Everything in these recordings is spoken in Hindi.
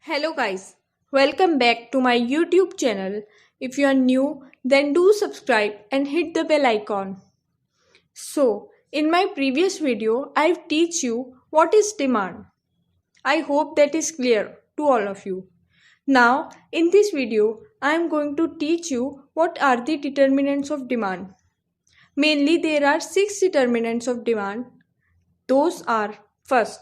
Hello guys, welcome back to my YouTube channel. If you are new, then do subscribe and hit the bell icon. So, in my previous video, I've teach you what is demand. I hope that is clear to all of you. Now, in this video, I am going to teach you what are the determinants of demand. Mainly, there are 6 determinants of demand. Those are first,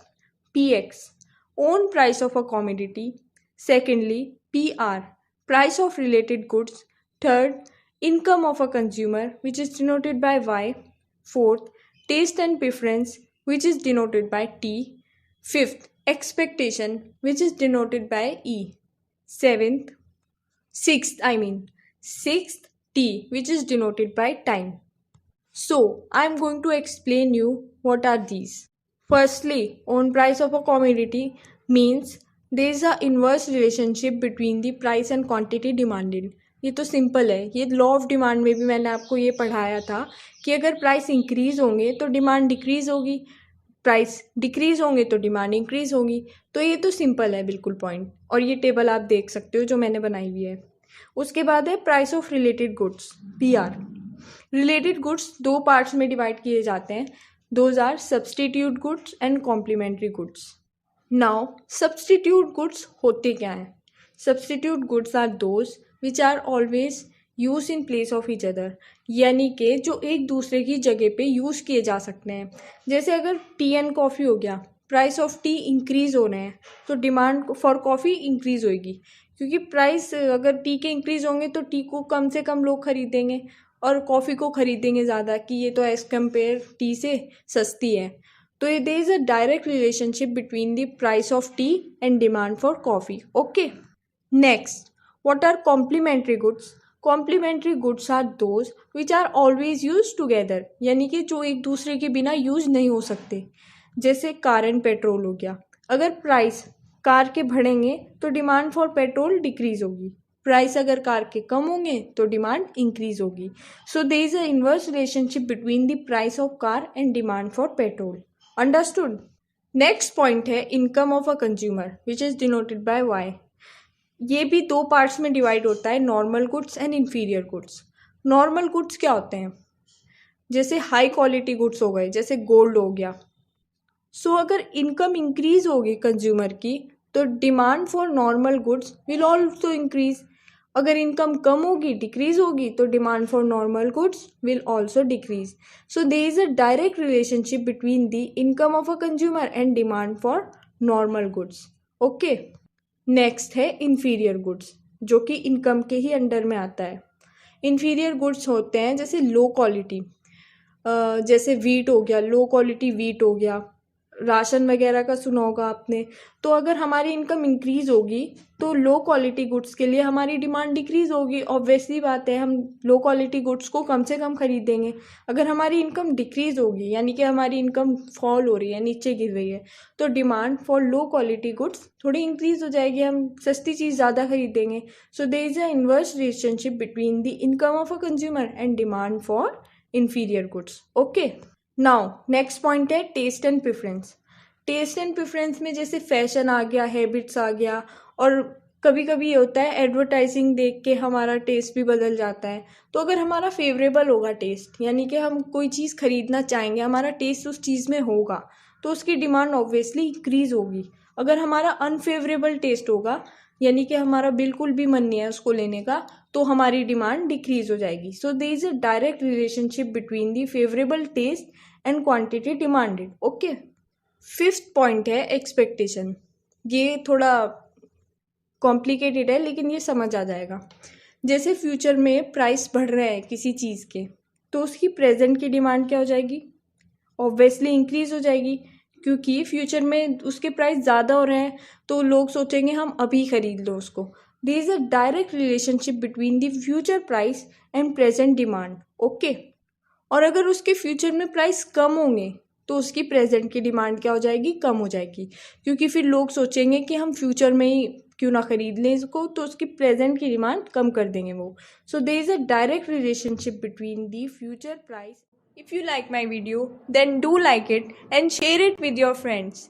PX, own price of a commodity. Secondly, PR, price of related goods. Third, income of a consumer, which is denoted by Y. Fourth, taste and preference, which is denoted by T. Fifth, expectation, which is denoted by E. Sixth, T, which is denoted by time. So, I am going to explain you what are these. Firstly, own price of a commodity means there is a inverse relationship between the price and quantity demanded. ये तो सिंपल है, ये लॉ ऑफ डिमांड में भी मैंने आपको ये पढ़ाया था कि अगर प्राइस इंक्रीज होंगे तो डिमांड डिक्रीज होगी, प्राइस डिक्रीज होंगे तो डिमांड इंक्रीज होगी. तो ये तो सिंपल है बिल्कुल पॉइंट, और ये टेबल आप देख सकते हो जो मैंने बनाई हुई है. उसके बाद है price of related goods, PR. Related goods दो पार्ट्स में डिवाइड किए जाते हैं. Those are substitute goods and complementary goods. Now substitute goods होते क्या हैं? Substitute goods are those which are always use in place of each other, यानी कि जो एक दूसरे की जगह पे यूज किए जा सकते हैं. जैसे अगर टी एंड कॉफ़ी हो गया, प्राइस ऑफ टी इंक्रीज हो रहे हैं तो डिमांड फॉर कॉफ़ी इंक्रीज होएगी, क्योंकि प्राइस अगर टी के इंक्रीज होंगे तो टी को कम से कम लोग खरीदेंगे और कॉफ़ी को खरीदेंगे ज़्यादा, कि ये तो एज़ कम्पेयर टी से सस्ती है. तो ये there is a direct relationship between the price of tea and demand for coffee. Okay, next, what are complementary goods? Complementary goods are those which are always use together, यानी कि जो एक दूसरे के बिना यूज नहीं हो सकते. जैसे कार एंड पेट्रोल हो गया. अगर प्राइस कार के बढ़ेंगे तो डिमांड फॉर पेट्रोल डिक्रीज होगी, प्राइस अगर कार के कम होंगे तो डिमांड इंक्रीज होगी. So there is a inverse relationship between the price of car and demand for petrol. Understood? Next point है income of a consumer which is denoted by Y. ये भी दो पार्ट्स में डिवाइड होता है, normal goods and inferior goods. Normal goods क्या होते हैं? जैसे हाई क्वालिटी गुड्स हो गए, जैसे गोल्ड हो गया. सो अगर इनकम इंक्रीज होगी कंज्यूमर की तो demand for normal goods will also increase. अगर इनकम कम होगी, डिक्रीज होगी, तो demand for normal goods will also decrease. So there is a direct relationship between the income of a consumer and demand for normal goods. Okay, next है इन्फीरियर गुड्स, जो कि इनकम के ही अंडर में आता है. इन्फीरियर गुड्स होते हैं जैसे लो क्वालिटी, जैसे वीट हो गया, लो क्वालिटी वीट हो गया, राशन वगैरह का सुना होगा आपने. तो अगर हमारी इनकम इंक्रीज होगी तो लो क्वालिटी गुड्स के लिए हमारी डिमांड डिक्रीज होगी. ऑब्वियसली बात है, हम लो क्वालिटी गुड्स को कम से कम खरीदेंगे. अगर हमारी इनकम डिक्रीज होगी, यानी कि हमारी इनकम फॉल हो रही है, नीचे गिर रही है, तो demand for low quality goods थोड़ी इंक्रीज हो जाएगी, हम सस्ती चीज़ ज़्यादा खरीदेंगे. So there is a inverse relationship between the income of a consumer and demand for inferior goods. Okay, now next point है taste and preference. Taste and preference में जैसे फैशन आ गया, हैबिट्स आ गया, और कभी कभी ये होता है एडवर्टाइजिंग देख के हमारा टेस्ट भी बदल जाता है. तो अगर हमारा फेवरेबल होगा टेस्ट, यानी कि हम कोई चीज़ खरीदना चाहेंगे, हमारा टेस्ट उस चीज़ में होगा, तो उसकी डिमांड ऑब्वियसली इंक्रीज होगी. अगर हमारा अनफेवरेबल टेस्ट होगा, यानी कि हमारा बिल्कुल भी मन नहीं है उसको लेने का, तो हमारी डिमांड डिक्रीज हो जाएगी. So there is a direct relationship between the favourable taste and quantity demanded. Okay, fifth point है एक्सपेक्टेशन. ये थोड़ा कॉम्प्लिकेटेड है लेकिन ये समझ आ जाएगा. जैसे फ्यूचर में प्राइस बढ़ रहे हैं किसी चीज़ के, तो उसकी प्रेजेंट की डिमांड क्या हो जाएगी? ऑब्वियसली इंक्रीज हो जाएगी, क्योंकि फ्यूचर में उसके प्राइस ज़्यादा हो रहे हैं तो लोग सोचेंगे हम अभी खरीद लो उसको. There is a direct relationship between the future price and present demand. Okay, और अगर उसके फ्यूचर में प्राइस कम होंगे तो उसकी प्रेजेंट की डिमांड क्या हो जाएगी? कम हो जाएगी, क्योंकि फिर लोग सोचेंगे कि हम फ्यूचर में ही क्यों ना खरीद लें इसको, तो उसकी प्रेजेंट की डिमांड कम कर देंगे वो. So there is a direct relationship between the future price. If you like my video, then do like it and share it with your friends.